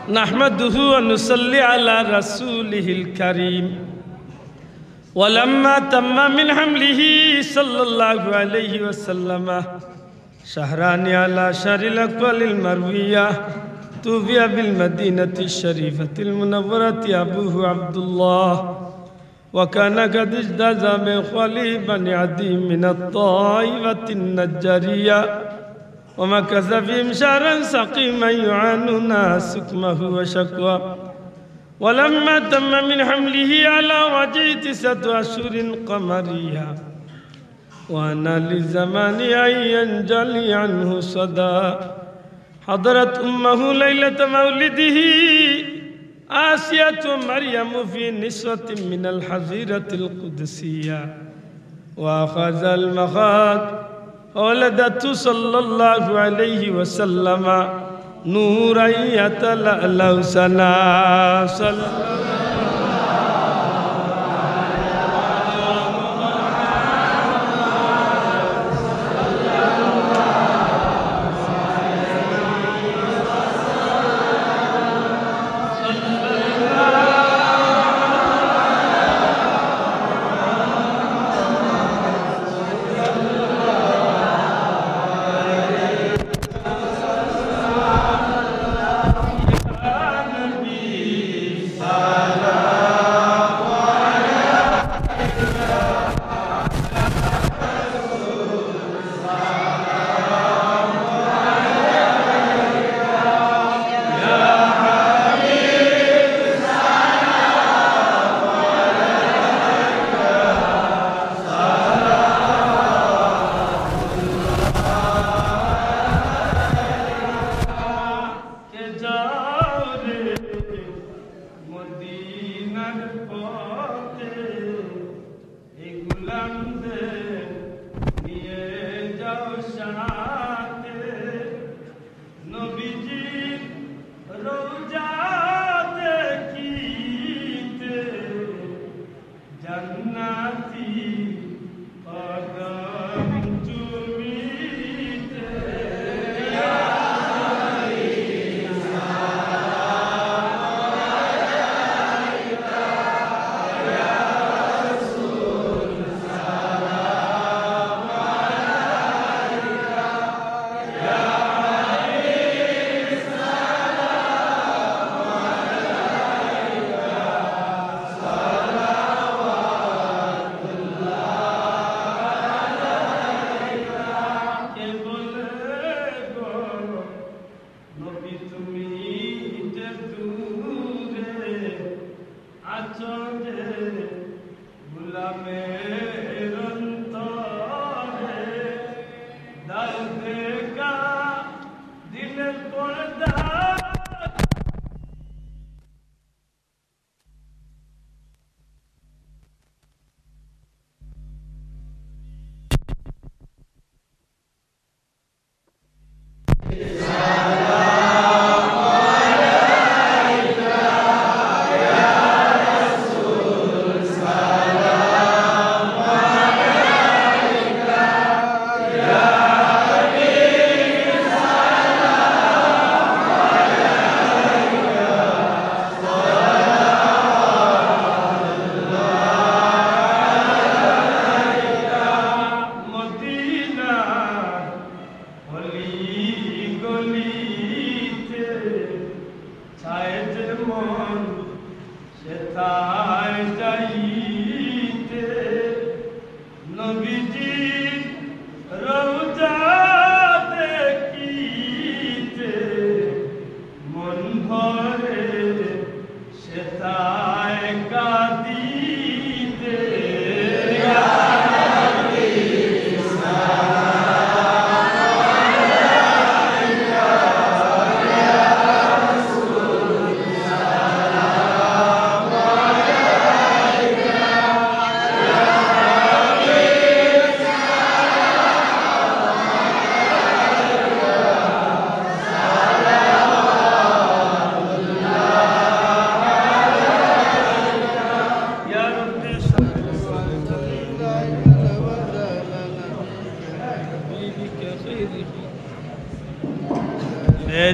نحمده ونصلي على رسوله الكريم ولما تم من حمله صلى الله عليه وسلم شهران على شهر الأقوال المروية توفي بالمدينة الشريفة المنورة أبوه عبد الله وكان قد اجتاز بخولي بني عدي من الطائفة النجارية ومكث فيهم شهرا سقيما يعانون سقمه وشكوى ولما تم من حمله على وجه 9 أشهر قمرية وأنا للزمان أن ينجلي عنه صدى حضرت أمه ليلة مولده آسية مريم في نسوة من الحظيرة القدسية وأخذ المخاض ولدته صلى الله عليه وسلم نورا يتلألأ سنا صلى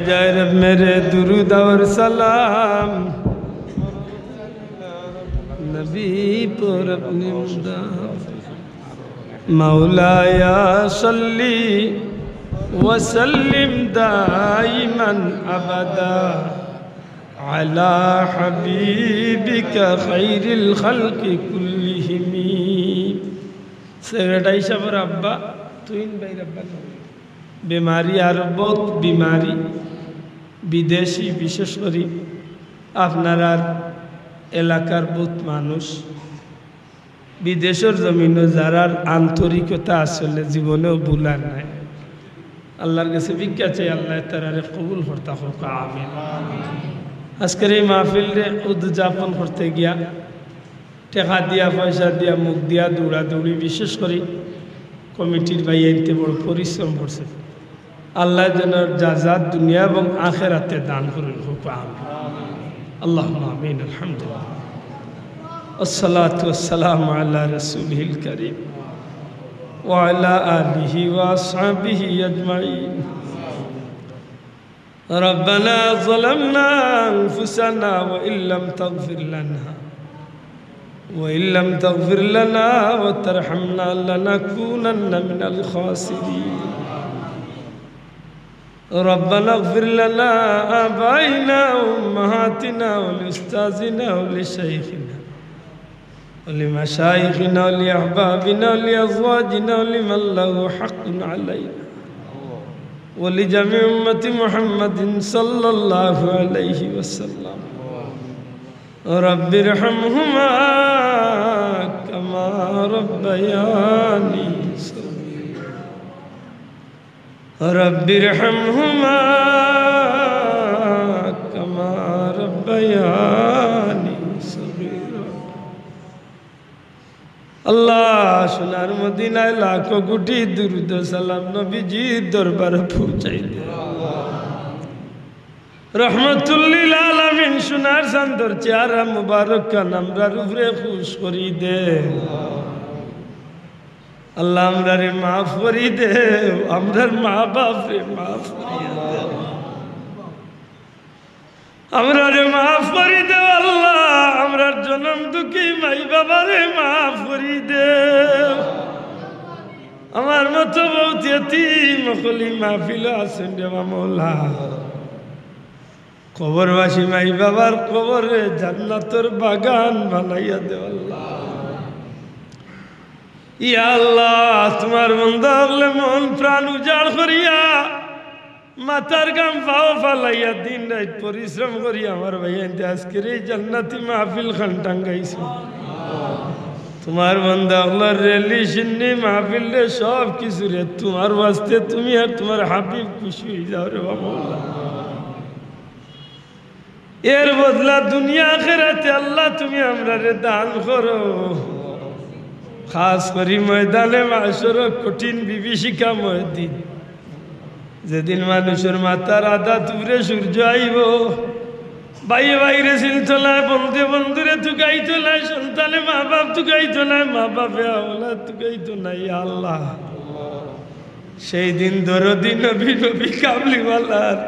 जाए रब मेरे दुरूद और सलाम नबी पर अपने मौलाया सल्ली वसल्लिम दाइमन अबदा अला हबीबिका खैरिल खल्क़ि कुल्लिहिम सेक्रेटारी साहब अब्बा तुइन भाई रब्बा बीमारी और बहुत बीमारी विदेशी विशेषकर আপনার এলাকার বহুত মানুষ বিদেশের জমিনে যারার আন্তরিকতা আসলে জীবনেও ভুলার নাই আল্লাহর কাছে ভিক্ষা চাই আল্লাহ তারারে কবুল করতে হোক আমিন আজকের এই মাহফিলে উদযাপন করতে গিয়া টাকা দিয়া পয়সা দিয়া মুখ দিয়া দৌড়াদৌড়ি বিশেষ করে কমিটির ভাই এতে বড় পরিশ্রম করছে আল্লাহ যেন জাযাত দুনিয়া এবং আখিরাতে দান করুন হোক আমিন আল্লাহুম্মা আমিন আলহামদুলিল্লাহ আসসালাতু ওয়াসসালামু আলা রাসূলিল কারীম ওয়া আলা আলিহি ওয়া আসহাবিহি আজমাইন ربنا ظلمنا أنفسنا وإن لم تغفر لنا وترحمنا لنكونن من الخاسرين ربنا اغفر لنا آبائنا وأمهاتنا ولأستاذنا ولشيخنا ولمشايخنا ولأحبابنا ولأزواجنا ولمن له حق علينا ولجميع أمة محمد صلى الله عليه وسلم رب ارحمهما كما ربياني صغيرا رب ارحمهما كما ربياني صغيرا আল্লাহ সোনার মদিনায় লাখো কোটি দুরূদ সালাম নবীজির দরবারে পৌঁছাই দে রহমতুল লিল আলামিন সোনার চাঁদর চেহারা মুবারক কান আমরার উপরে খুশ করি দে আল্লাহ আমরারে মাফ করি দে আমরার মা বাপরে মাফ করি দে আমরারে মাফ করি দে আল্লাহ আমরার জনম দুঃখী মাই বাবারে মাফ করি দে আমার মতো বহুত ইতিম খলি মাহফিল আছেন রে মাওলা কবরবাসী মাই বাবার কবরে জান্নাতের বাগান বানাইয়া দে আল্লাহ ইয়া আল্লাহ তোমার বান্দা হলে মন প্রাণ উজাড় করিয়া মাথার গাম পাও ফালাইয়া দিন রাত পরিশ্রম করি আমার ভাই আজকের এই জান্নাতি মাহফিল খান টাঙ্গাইছে তোমার বান্দা আল্লাহর রেলি সিন্নি মাহফিল রে সব কিছু রে তোমার বাস্তে তুমি আর তোমার হাবিব খুশি হয়ে যাও রে বাবা এর বদলা দুনিয়া আখিরাতে আল্লাহ তুমি আমরারে দান করো খাস করি ময়দানে মাশর কঠিন বিভীষিকাময় দিন যেদিন মানুষের মাথার আধা তুরে সূর্য আইব বাইরে বাইরে সিলতলায় বন্ধে বন্ধুরে তুকাই তোলায় সন্তানে মা বাপ তুকাই তোলায় মা বাপে আওলা তুকাই তোলাই আল্লাহ সেই দিন দরদি নবী নবী কামলিওয়ালার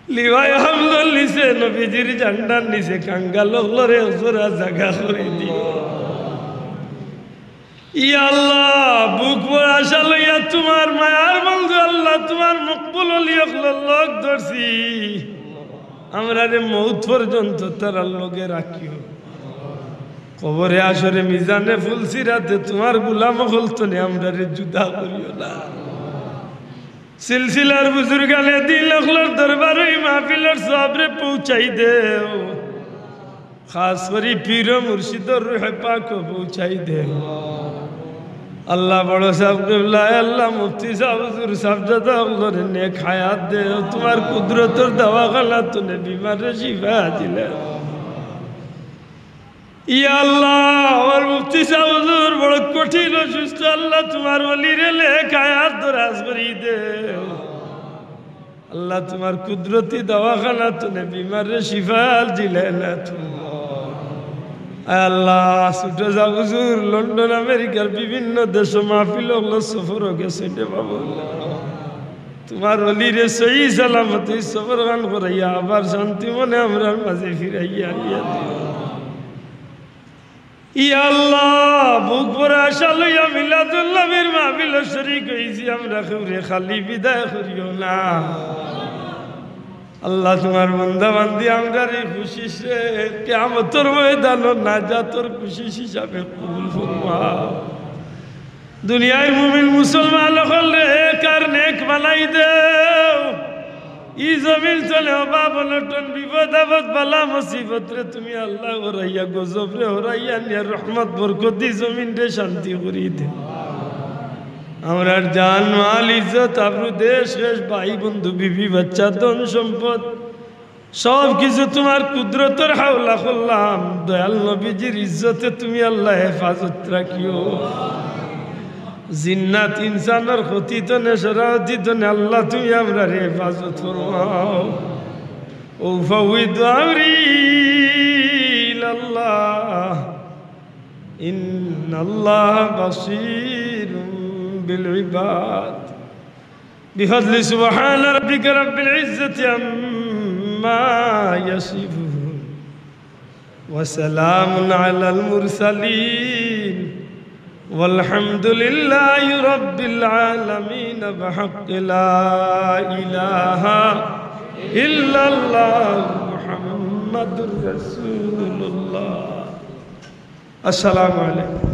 লিওয়ায় হামদুল নিছে নবীজির ঝান্ডার নিচে কাঙ্গাল হলরে ওজরা জায়গা করে দিও ইয়া আল্লাহ বুক ভরা আশা লইয়া তোমার মায়ার বন্ধু আল্লাহ তোমার মকবুল ওলিয়গুলোর লোক ধরছি আমরা রে মৌত পর্যন্ত তার লগে রাখিও কবরে আসরে মিজানে ফুলসিরাতে তোমার গুলাম হলতনে আমরা রে জুদা করিও না সিলসিলার বুজুর্গানে দিল আখলার দরবারে মাহফিলের সবরে পৌঁছাই দেও খাস করি পীর মুর্শিদর রূহ পাক পৌঁছাই দেও আল্লাহ বড় সাহেব কিবলা আল্লাহ মুফতি সাহেব হুজুর সাহেব দাদা আল্লাহর নেক হায়াত দেও তোমার কুদরতের দওয়াখানা তুনে বিমারে শিফা দিলে ইয়া আল্লাহ আমার মুফতি সাহেব হুজুর বড় কঠিন অসুস্থ আল্লাহ তোমার ওলিরে নেক হায়াত দরাজ করি দেও আল্লাহ তোমার কুদরতি দওয়াখানা তুনে বিমারে শিফা দিলে না তুমি আল্লাহ ছুটে যাও হুজুর লন্ডন আমেরিকার বিভিন্ন দেশ মাহফিল সফর গেছে বাবু তোমার অলিরে সহি সালামতি সবর গান করাইয়া আবার শান্তি মনে আমরা মাঝে ফিরাইয়া আনিয়া দিও। ইয়া আল্লাহ, বুক ভরে আশা লইয়া মিলাদুল নবীর মাহফিল শরীক হইছি, আমরা কেউরে খালি বিদায় করিও না। আল্লাহ তোমার বান্দা বান্দি আমরা রে খুশি সে কিয়ামতের ময়দান নাজাতের খুশি হিসাবে কবুল ফরমাও। দুনিয়ায় মুমিন মুসলমান হলে কার নেক বানাই দেও। ই জমিন চলে অভাব অনটন বিপদ আপদ বালা মুসিবত রে তুমি আল্লাহ হরাইয়া গজব রে হরাইয়া নিয়া রহমত বরকত দি জমিন রে শান্তি করি দে। আমরার জান মাল ইজ্জত আবরু দেশ শেষ ভাই বন্ধু বিবি বাচ্চা ধন সম্পদ সব কিছু তোমার কুদরতের হাওলা করলাম। দয়াল নবীজির ইজ্জতে তুমি আল্লাহ হেফাজত রাখিও। জিন্নাত ইনসানের ক্ষতি তো নেশরাতি তো আল্লাহ তুমি আমরা হেফাজত ফরমাও। ও ফাউইদ আমরি ইলাল্লাহ ইন্নাল্লাহ বাসীরুম বিল ইবাদ। বিফadli সুবহান রাব্বিকা রাব্বিল ইজ্জাতি আম্মা ইয়াসিফুন ওয়া সালামুন আলাল মুরসালিন والحمد لله رب العالمين بحق لا إله إلا الله محمد رسول الله. السلام عليكم.